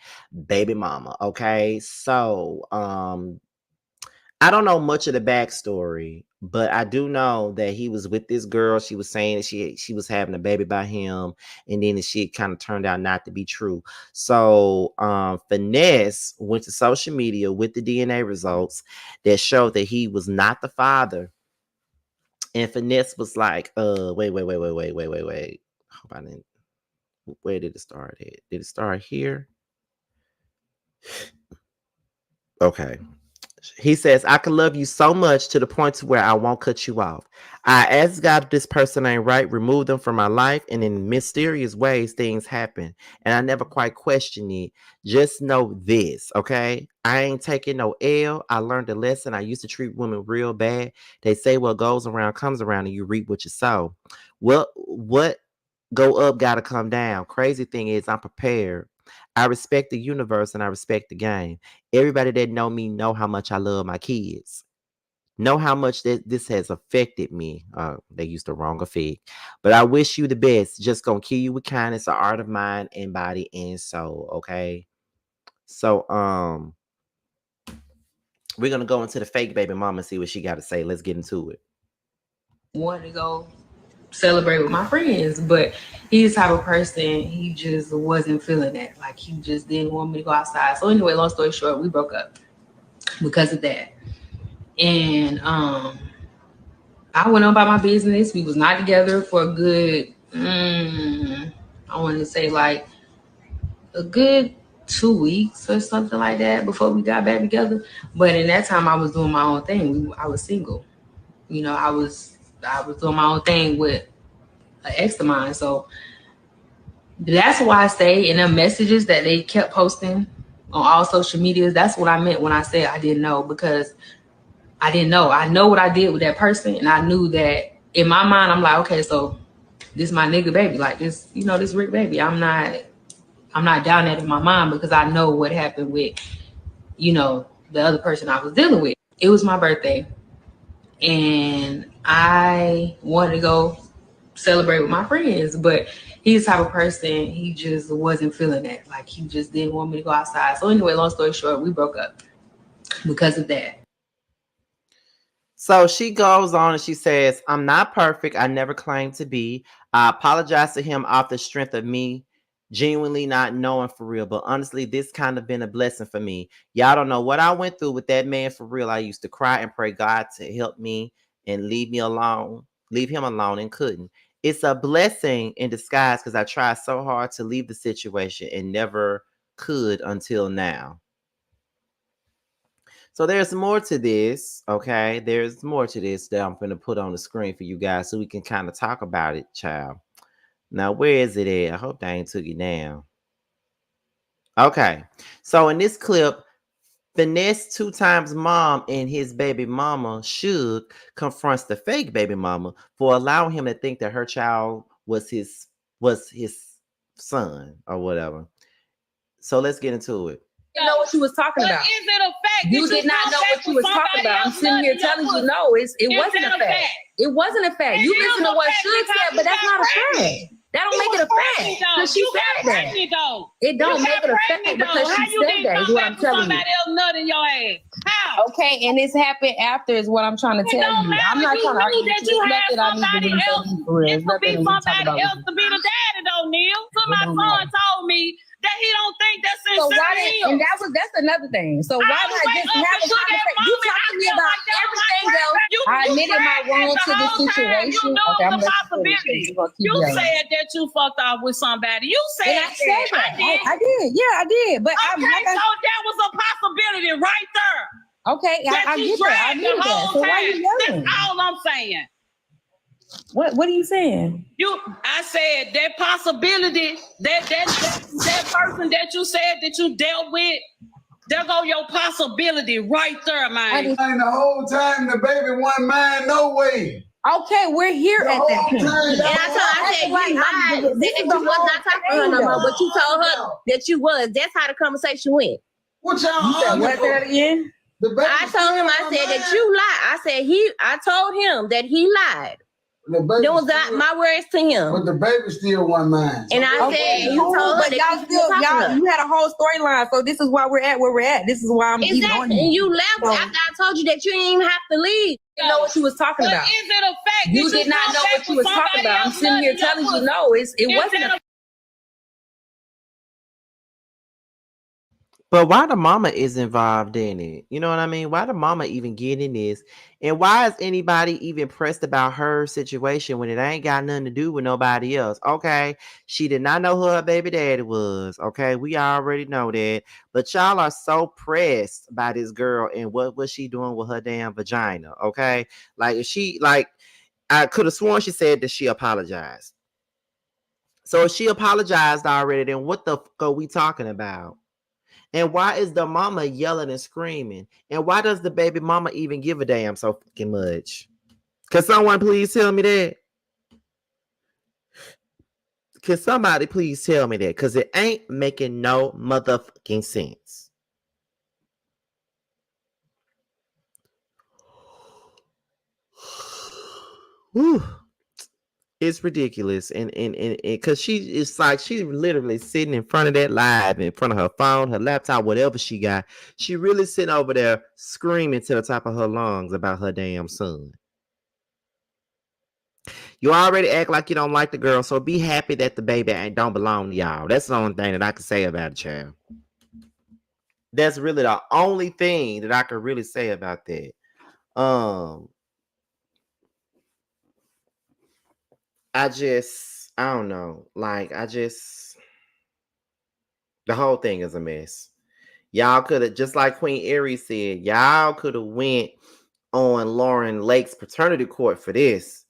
baby mama. Okay, so I don't know much of the backstory, but I do know that he was with this girl. She was saying that she was having a baby by him, and then the shit kind of turned out not to be true. So Finesse went to social media with the DNA results that showed that he was not the father. And Finesse was like, wait. Hope I didn't. Where did it start at? Did it start here? Okay. He says, I can love you so much to the point to where I won't cut you off. I ask God if this person ain't right, remove them from my life, and in mysterious ways, things happen. And I never quite question it. Just know this, okay? I ain't taking no L. I learned a lesson. I used to treat women real bad. They say what goes around comes around, and you reap what you sow. Well, what go up gotta come down. Crazy thing is, I'm prepared. I respect the universe and I respect the game. Everybody that know me know how much I love my kids. Know how much this has affected me. They used the wrong effect. But I wish you the best. Just gonna kill you with kindness, an art of mind and body and soul. Okay. So we're gonna go into the fake baby mama and see what she got to say. Let's get into it. Wanted to go celebrate with my friends, but he's the type of person, he just wasn't feeling that. Like, he just didn't want me to go outside. So anyway, long story short, we broke up because of that. And I went on about my business. We was not together for a good I want to say like a good 2 weeks or something like that before we got back together. But in that time I was doing my own thing. I was single. You know, I was doing my own thing with an ex of mine. So that's why I say in the messages that they kept posting on all social medias, that's what I meant when I said I didn't know, because I didn't know. I know what I did with that person, and I knew that in my mind, I'm like, okay, so this is my nigga baby. Like, this, you know, this Rick baby. I'm not down that in my mind, because I know what happened with, you know, the other person I was dealing with. It was my birthday, and I wanted to go celebrate with my friends, but he's the type of person, he just wasn't feeling that. Like, he just didn't want me to go outside. So anyway, long story short, we broke up because of that. So she goes on and she says, I'm not perfect. I never claimed to be. I apologize to him off the strength of me genuinely not knowing for real. But honestly, this kind of been a blessing for me. Y'all don't know what I went through with that man for real. I used to cry and pray God to help me and leave him alone and couldn't. It's a blessing in disguise because I tried so hard to leave the situation and never could until now. So there's more to this, okay? There's more to this that I'm going to put on the screen for you guys so we can kind of talk about it, child. Now, where is it at? I hope they ain't took it down. Okay. So in this clip, Finesse2Tymes mom and his baby mama, Suge, confronts the fake baby mama for allowing him to think that her child was his son or whatever. So let's get into it. You know what you was talking about. Is it a fact? You did not know what you was talking about. I'm sitting here telling you, no, it wasn't a fact. It wasn't a fact. You listen to what Suge said, but that's not a fact. That don't make it a fact. Because she said that. It don't make it a fact because she said that, is what I'm telling you. Somebody else nut in your ass. How? Okay, and this happened after is what I'm trying to tell you. I'm not trying to argue with you. It's nothing I need to do for real. It could be somebody else to be the daddy though, Neil. So my son told me that he don't think that's sincere. And that's another thing. So why not just have a conversation? You talk to me about everything else. I admitted my wrong to the situation. Okay, I'm You said that you fucked off with somebody. You said that. I did. Yeah, I did. But okay, so that was a possibility right there. Okay, I get that. I knew that. So why you yelling? That's all I'm saying. What are you saying? I said that possibility, that person that you said that you dealt with, there go your possibility right there, man. And the whole time the baby wasn't mine, no way. Okay, we're here at that point. And I said, you was not talking to her no more, but you told her that you was. That's how the conversation went. What y'all what that again? I told him, I said that you lied. I told him that he lied. That was my words to him. But the baby still wasn't mine. And I said, you told her that you had a whole storyline. So this is why we're at where we're at. This is why I'm even on you. And you left after I told you that you didn't even have to leave. You know what you was talking about. Is it a fact? You did not know what you was talking about. I'm sitting here telling you, no, it wasn't a fact. But why the mama is involved in it? You know what I mean? Why the mama even get in this? And why is anybody even pressed about her situation when it ain't got nothing to do with nobody else? Okay, she did not know who her baby daddy was. Okay, we already know that. But y'all are so pressed by this girl and what was she doing with her damn vagina? Okay, like if she I could have sworn she said that she apologized. So if she apologized already, then what the fuck are we talking about? And why is the mama yelling and screaming? And why does the baby mama even give a damn so fucking much? Can someone please tell me that? Can somebody please tell me that? Because it ain't making no motherfucking sense. Whew. It's ridiculous, and because she's literally sitting in front of that live, in front of her phone, her laptop, whatever she got. She really sitting over there screaming to the top of her lungs about her damn son. You already act like you don't like the girl, so be happy that the baby don't belong to y'all. That's the only thing that I can say about it, child. That's really the only thing that I can really say about that. I don't know. The whole thing is a mess. Y'all could have, just like Queen Aries said, y'all could have went on Lauren Lake's paternity court for this.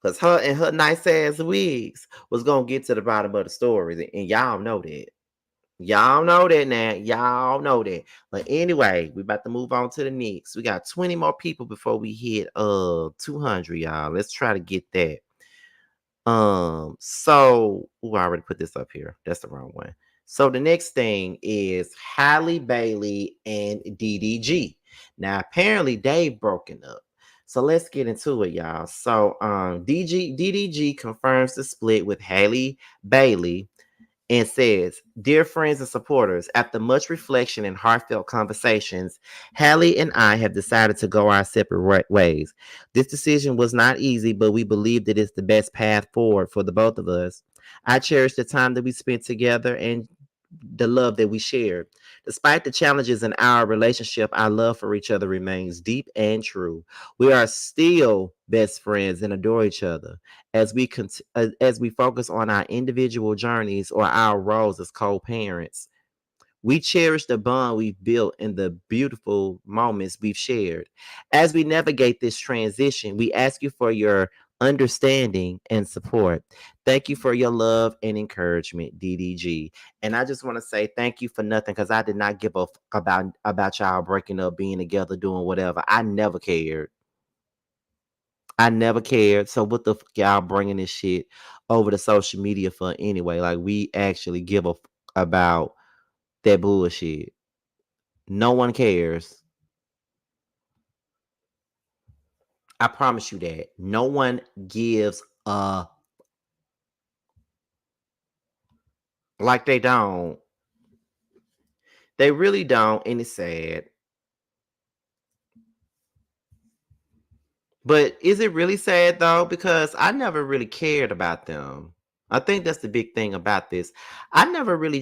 Because her and her nice ass wigs was going to get to the bottom of the story. And y'all know that. Y'all know that now. Y'all know that. But anyway, we about to move on to the next. We got 20 more people before we hit 200, y'all. Let's try to get that. I already put this up here. That's the wrong one. So the next thing is Halle Bailey and DDG. Now apparently they've broken up. So let's get into it, y'all. So DDG confirms the split with Halle Bailey and says, "Dear friends and supporters, after much reflection and heartfelt conversations, Halle and I have decided to go our separate ways. This decision was not easy, but we believe that it's the best path forward for the both of us. I cherish the time that we spent together and the love that we shared. Despite the challenges in our relationship, our love for each other remains deep and true. We are still best friends and adore each other as we focus on our individual journeys or our roles as co-parents. We cherish the bond we've built and the beautiful moments we've shared. As we navigate this transition, we ask you for your understanding and support. Thank you for your love and encouragement, DDG." And I just want to say thank you for nothing, because I did not give a fuck about y'all breaking up, being together, doing whatever. I never cared. I never cared. So what the fuck y'all bringing this shit over to social media for anyway? Like, we actually give a fuck about that bullshit. No one cares. I promise you that. No one gives a, like, they don't. They really don't, and it's sad. But is it really sad though? Because I never really cared about them. I think that's the big thing about this. I never really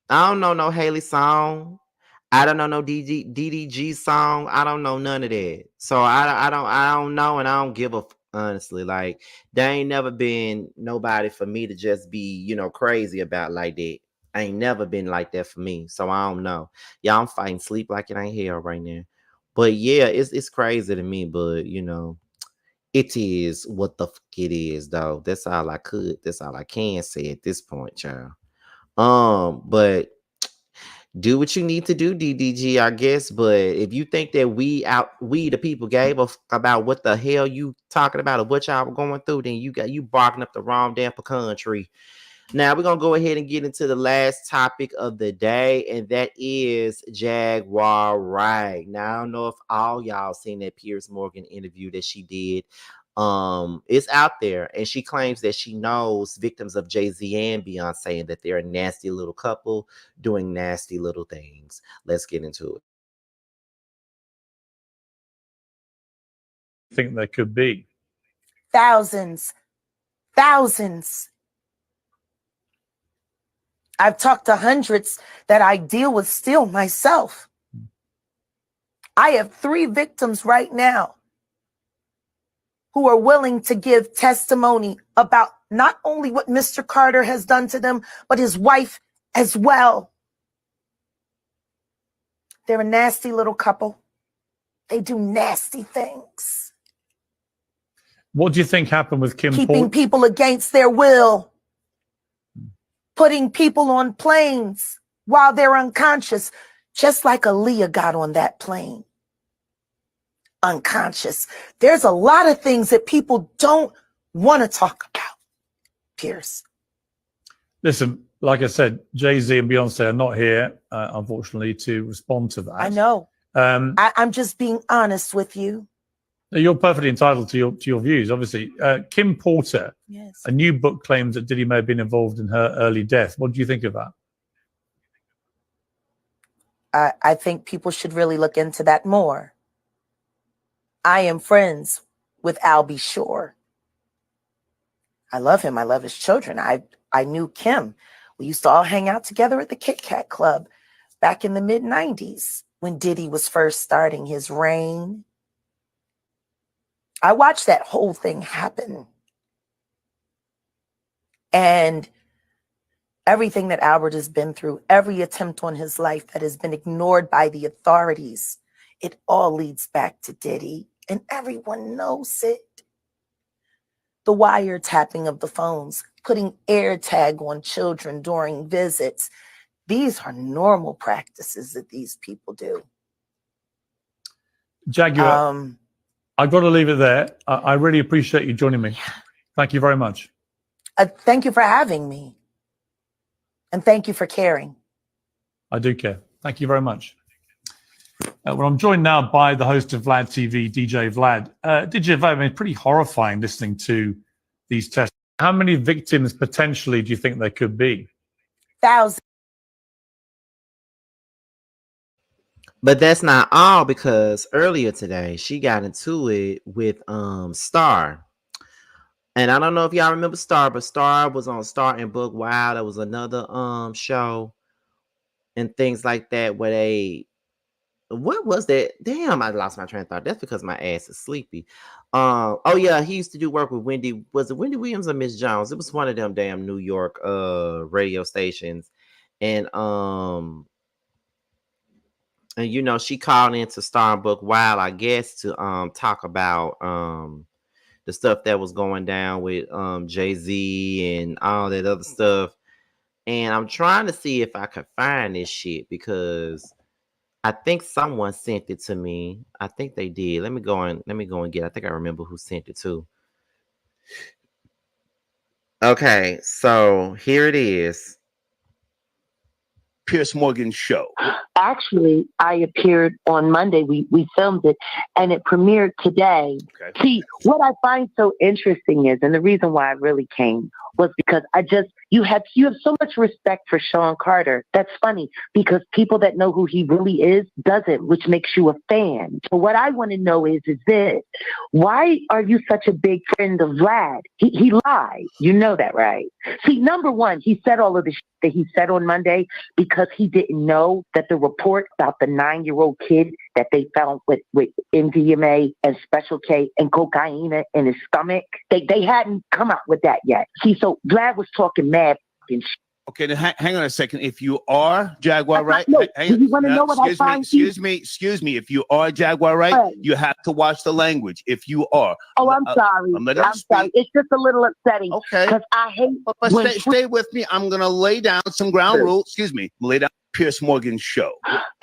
I don't know no Haley song. I don't know no DDG song. I don't know none of that. So I don't know, and I don't give a honestly. Like, there ain't never been nobody for me to just be, crazy about like that. I ain't never been like that for me. So I don't know. Yeah, I'm fighting sleep like it ain't hell right now. But yeah, it's crazy to me, but it is what the fuck it is, though. That's all I can say at this point, child. But do what you need to do, DDG, I guess. But if you think that we the people gave a fuck about what the hell you talking about or what y'all were going through, then you barking up the wrong damn pecan tree. Now we're gonna go ahead and get into the last topic of the day, and that is Jaguar Wright. Now I don't know if all y'all seen that Piers Morgan interview that she did. It's out there, and she claims that she knows victims of Jay-Z and Beyonce, and that they're a nasty little couple doing nasty little things. Let's get into it. Think there could be Thousands. I've talked to hundreds that I deal with still myself. I have 3 victims right now who are willing to give testimony about not only what Mr. Carter has done to them, but his wife as well. They're a nasty little couple. They do nasty things. What do you think happened with Kim Keeping Porter? people against their will. Putting people on planes while they're unconscious, just like Aaliyah got on that plane. Unconscious. There's a lot of things that people don't want to talk about, Piers. Listen, like I said, Jay-Z and Beyonce are not here, unfortunately, to respond to that. I know. I'm just being honest with you. You're perfectly entitled to your views, obviously. Kim Porter, yes. A new book claims that Diddy may have been involved in her early death. What do you think of that? I think people should really look into that more. I am friends with Albie Shore. I love him. I love his children. I knew Kim. We used to all hang out together at the Kit Kat Club back in the mid-90s when Diddy was first starting his reign. I watched that whole thing happen. And everything that Albert has been through, every attempt on his life that has been ignored by the authorities, it all leads back to Diddy. And everyone knows it. The wiretapping of the phones, putting AirTag on children during visits. These are normal practices that these people do. Jaguar, I've got to leave it there. I really appreciate you joining me. Thank you very much. Thank you for having me. And thank you for caring. I do care. Thank you very much. Well, I'm joined now by the host of Vlad TV, DJ Vlad. DJ Vlad, I mean, pretty horrifying listening to these tests. How many victims potentially do you think there could be? Thousands. But that's not all, because earlier today she got into it with Star. And I don't know if y'all remember Star, but Star was on Star and Book Wild. That was another show and things like that where they, what was that? Damn, I lost my train of thought. That's because my ass is sleepy. Oh yeah, he used to do work with Wendy. Was it Wendy Williams or Miss Jones? It was one of them damn New York radio stations. And you know, she called into Star and Book Wild, I guess, to talk about the stuff that was going down with Jay-Z and all that other stuff. And I'm trying to see if I could find this shit, because I think someone sent it to me. I think they did. Let me go and get. I think I remember who sent it to. Okay, so here it is. Piers Morgan's show. Actually, I appeared on Monday. We filmed it and it premiered today. Okay. See, what I find so interesting is, and the reason why I really came was because you have so much respect for Sean Carter. That's funny, because people that know who he really is doesn't, which makes you a fan. So what I want to know is this: why are you such a big friend of Vlad? He lied. You know that, right? See, number one, he said all of the shit that he said on Monday because he didn't know that the report about the 9-year-old kid that they found with MDMA and Special K and cocaine in his stomach, they hadn't come out with that yet. See, so Vlad was talking mad and shit. Okay, then hang on a second. If you are Jaguar Wright, do you want to know what I find? Excuse me. If you are Jaguar Wright, you have to watch the language. If you are. Oh, I'm sorry. I'm sorry. It's just a little upsetting. Okay. Because I hate. But stay with me. I'm gonna lay down some ground rules. Excuse me. Lay down Piers Morgan's show.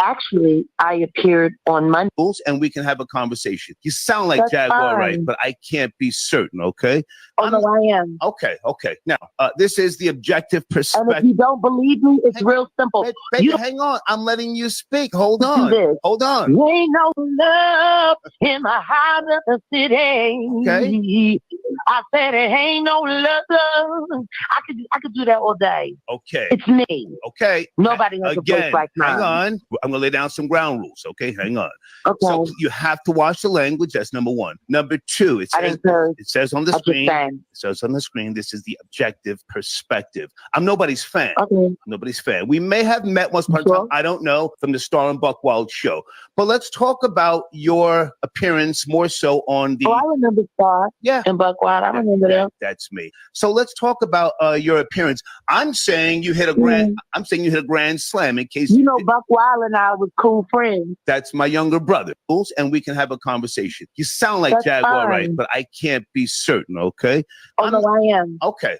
Actually, I appeared on Monday. And we can have a conversation. You sound like That's Jaguar Wright, fine. but I can't be certain, okay? Oh, no, I am. Okay. Now, this is the objective perspective. And if you don't believe me, it's real simple. Baby, hang on. I'm letting you speak. Hold on. Hold on. There ain't no love in the heart of the city. Okay. I said it ain't no love. I could do that all day. Okay. It's me. Okay. Nobody has a voice like mine. Hang on. I'm going to lay down some ground rules. Okay. Hang on. Okay. So you have to watch the language. That's number one. Number two, it says on the screen. It says on the screen, this is the objective perspective. I'm nobody's fan. Okay. Nobody's fan. We may have met once upon a time. I don't know, from the Star and Buck Wild show. But let's talk about your appearance more so on the. Oh, I remember Star. Yeah. And Buck Wild. I remember them. That's me. So let's talk about your appearance. I'm saying you hit a grand. I'm saying you hit a grand slam. In case you know, Buck Wild and I was cool friends. That's my younger brother, and we can have a conversation. You sound like Jaguar Wright, but I can't be certain. Okay. Oh, no, I am. Okay.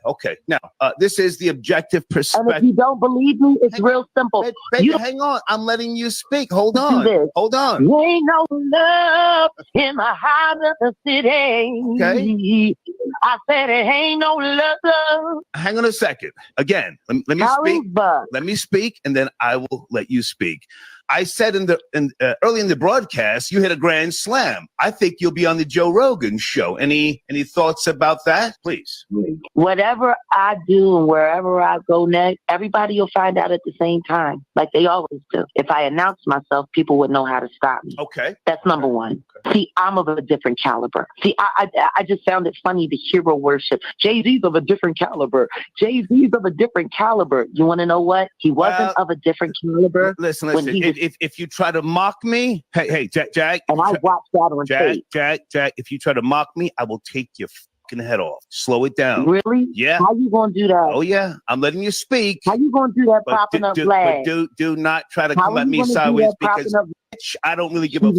Now, this is the objective perspective. And if you don't believe me, it's real simple. Baby, hang on. I'm letting you speak. Hold on. Hold on. There ain't no love in the heart of the city. Okay. I said it ain't no love. Hang on a second. Again, let me speak. Let me speak, and then I will let you speak. I said early in the broadcast, you hit a grand slam. I think you'll be on the Joe Rogan show. Any thoughts about that, please? Whatever I do and wherever I go next, everybody will find out at the same time, like they always do. If I announce myself, people would know how to stop me. Okay. That's number one. Okay. See, I'm of a different caliber. See, I just found it funny to hero worship. Jay-Z's of a different caliber. Jay-Z's of a different caliber. You want to know what? He wasn't of a different caliber. Listen. If you try to mock me, hey, Jack. And I watched that on tape. Jack, if you try to mock me, I will take your fucking head off. Slow it down. Really? Yeah. How you gonna do that? Oh yeah, I'm letting you speak. How you gonna do that propping up Vlad? Do not try to come at me sideways, because I don't really give a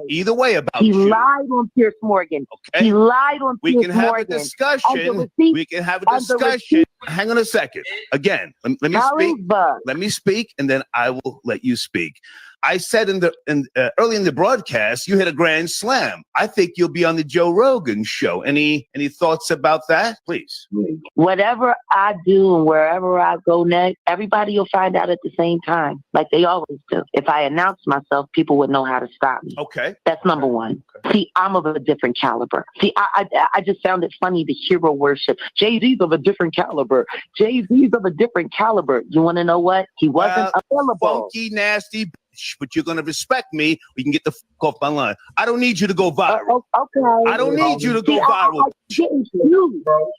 either way about you. He lied on Piers Morgan. Okay. He lied on Piers Morgan. We can have a discussion. We can have a discussion. Hang on a second. Again, let me speak. Let me speak, and then I will let you speak. I said early in the broadcast, you hit a grand slam. I think you'll be on the Joe Rogan show. Any thoughts about that, please? Whatever I do and wherever I go next, everybody will find out at the same time, like they always do. If I announce myself, people would know how to stop me. Okay. That's number one. Okay. See, I'm of a different caliber. See, I just found it funny to hero worship. Jay-Z's of a different caliber. Jay-Z's of a different caliber. You want to know what? He wasn't available. Funky, nasty bitch, but you're going to respect me. We can get the fuck off my line. I don't need you to go viral. Okay. I don't need you to go viral.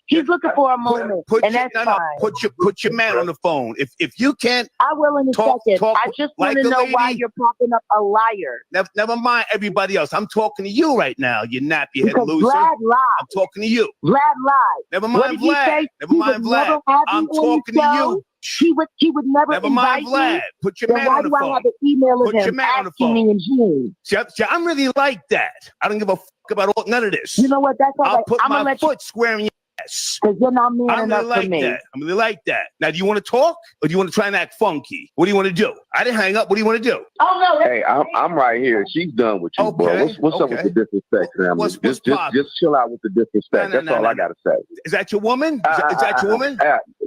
He's looking for a moment, and that's fine. Put your man on the phone. If you can't, I will in a second. I just want to know why you're popping up a liar. Never mind everybody else. I'm talking to you right now. You nappy head loser. Vlad lied. I'm talking to you. Vlad lied. Never mind Vlad. Never mind Vlad. I'm talking to you. He would never Never mind Vlad. Put your man on the phone. Why do I have an email of Put him your man on the asking phone. me in June? See, I'm really like that. I don't give a fuck about none of this. You know what? That's all right. I'll put my foot square in your ass. Because you're not man I'm enough really like for me. that. I'm really like that. Now, do you want to talk or do you want to try and act funky? What do you want to do? I didn't hang up. What do you want to do? Oh, no. Hey, I'm right here. She's done with you, bro. What's up with the disrespect, family? Just chill out with the disrespect. That's all I got to say. Is that your woman? Is that your woman?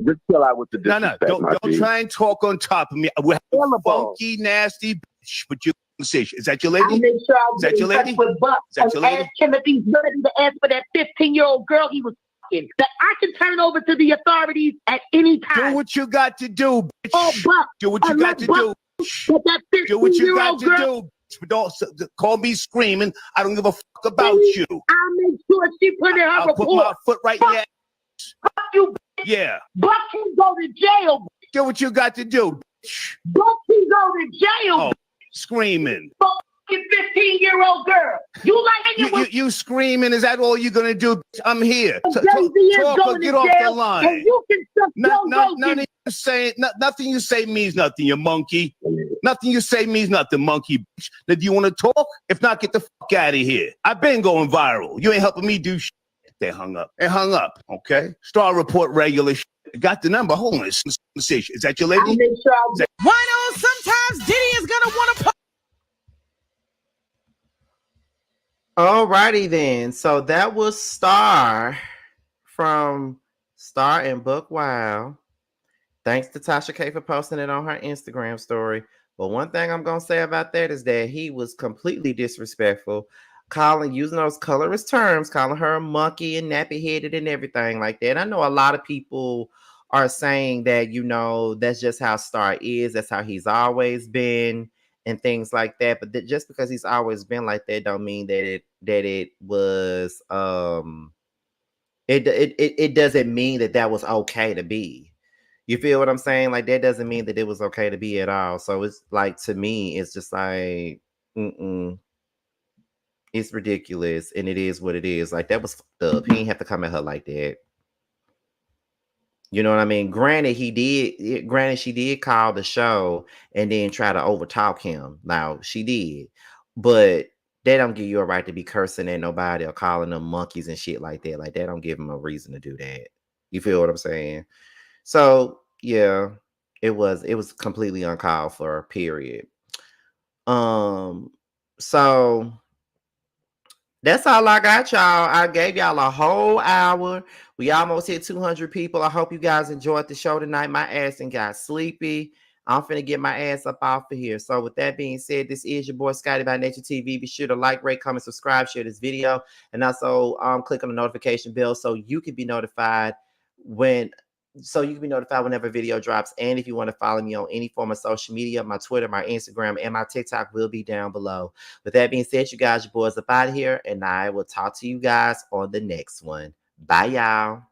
Just chill out with the disrespect. Don't try and talk on top of me. We're funky, nasty bitch, but you is that your lady? I made sure I was is that your lady? With Buck is that your lady? Asked him if he's ready to ask for that 15-year-old girl he was fucking. That I can turn over to the authorities at any time. Do what you got to do, bitch. Oh, Buck. Do what you got to do. That do what you got to girl. do. But don't call me screaming. I don't give a fuck about you. I'll make sure she put in her I'll report. put my foot right in your ass. Fuck you, bitch. Yeah. Buck can go to jail. Bitch. Do what you got to do, bitch. Buck can go to jail. Oh, screaming. 15-year-old girl. You screaming? Is that all you're gonna do? I'm here. Talk or get off the line. And you can Nothing you say means nothing, you monkey. Nothing you say means nothing, monkey. Now, do you want to talk? If not, get the fuck out of here. I've been going viral. You ain't helping me do shit. They hung up. Okay. Star Report regular shit. Got the number. Hold on. Is that your lady? Why don't sometimes Diddy is gonna want to. Alrighty then. So that was Star from Star and Book Wow. Thanks to Tasha K for posting it on her Instagram story. But one thing I'm gonna say about that is that he was completely disrespectful, using those colorist terms, calling her a monkey and nappy headed and everything like that. I know a lot of people are saying that, that's just how Star is. That's how he's always been. And things like that, but just because he's always been like that, don't mean that it was it doesn't mean that was okay to be. You feel what I'm saying? Like that doesn't mean that it was okay to be at all. So it's like, to me, it's just like, it's ridiculous, and it is what it is. Like that was fucked up. He didn't have to come at her like that. You know what I mean? Granted, she did call the show and then try to overtalk him. Now, she did. But they don't give you a right to be cursing at nobody or calling them monkeys and shit like that. Like, they don't give them a reason to do that. You feel what I'm saying? So, yeah, it was completely uncalled for, period. So that's all I got, y'all. I gave y'all a whole hour. We almost hit 200 people. I hope you guys enjoyed the show tonight. My ass and got sleepy. I'm finna get my ass up off of here. So with that being said, this is your boy Scotty by Nature TV. Be sure to like, rate, comment, subscribe, share this video, and also click on the notification bell so you can be notified whenever a video drops. And if you want to follow me on any form of social media, my Twitter, my Instagram, and my TikTok will be down below. With that being said, you guys, your boys up out of here, and I will talk to you guys on the next one. Bye, y'all.